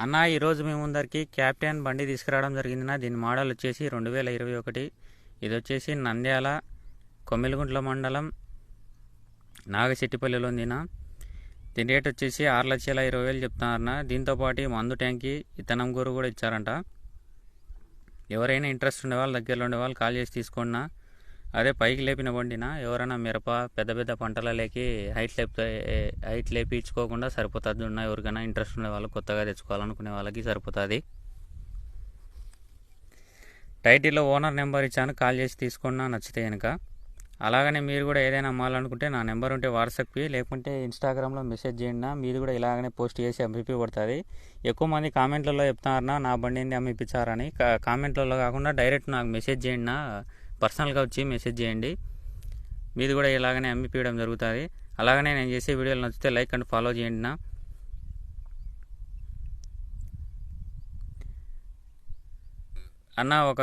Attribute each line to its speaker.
Speaker 1: అన్న ఈరోజు మీ ముందరికి క్యాప్టెన్ బండి తీసుకురావడం జరిగిందినా. దీని మోడల్ వచ్చేసి 2021. ఇది వచ్చేసి నంద్యాల కొమ్మిలిగుంట్ల మండలం నాగశెట్టిపల్లిలో ఉందినా. దీని రేట్ వచ్చేసి 6,20,000 చెప్తున్నారన్న. దీంతోపాటు మందు ట్యాంకి ఇతనం గురు కూడా ఇచ్చారంట. ఎవరైనా ఇంట్రెస్ట్ ఉండే వాళ్ళు, దగ్గరలో ఉండే వాళ్ళు కాల్ చేసి తీసుకోండినా. అదే పైకి లేపిన బండినా. ఎవరైనా మిరప పెద్ద పెద్ద పంటలలోకి హైట్ లేపించుకోకుండా సరిపోతుంది. ఉన్న ఎవరికైనా ఇంట్రెస్ట్ ఉండే వాళ్ళు, కొత్తగా తెచ్చుకోవాలనుకునే వాళ్ళకి సరిపోతుంది. టైటిల్లో ఓనర్ నెంబర్ ఇచ్చాను, కాల్ చేసి తీసుకున్నా నచ్చితే కనుక. అలాగనే మీరు కూడా ఏదైనా అమ్మాలనుకుంటే నా నెంబర్ ఉంటే వాట్సాప్కి, లేకుంటే ఇన్స్టాగ్రామ్లో మెసేజ్ చేయండి. మీది కూడా ఇలాగనే పోస్ట్ చేసి అమ్మిపి పడుతుంది. ఎక్కువ మంది కామెంట్లలో చెప్తున్నారన్నా నా బండిని అమ్మిపించారని. కామెంట్లలో కాకుండా డైరెక్ట్ నాకు మెసేజ్ చేయండి, పర్సనల్గా వచ్చి మెసేజ్ చేయండి. మీది కూడా ఇలాగనే అమ్మిపించడం జరుగుతుంది. అలాగనే నేను చేసే వీడియోలు నచ్చితే లైక్ అండ్ ఫాలో చేయండి అన్న. ఒక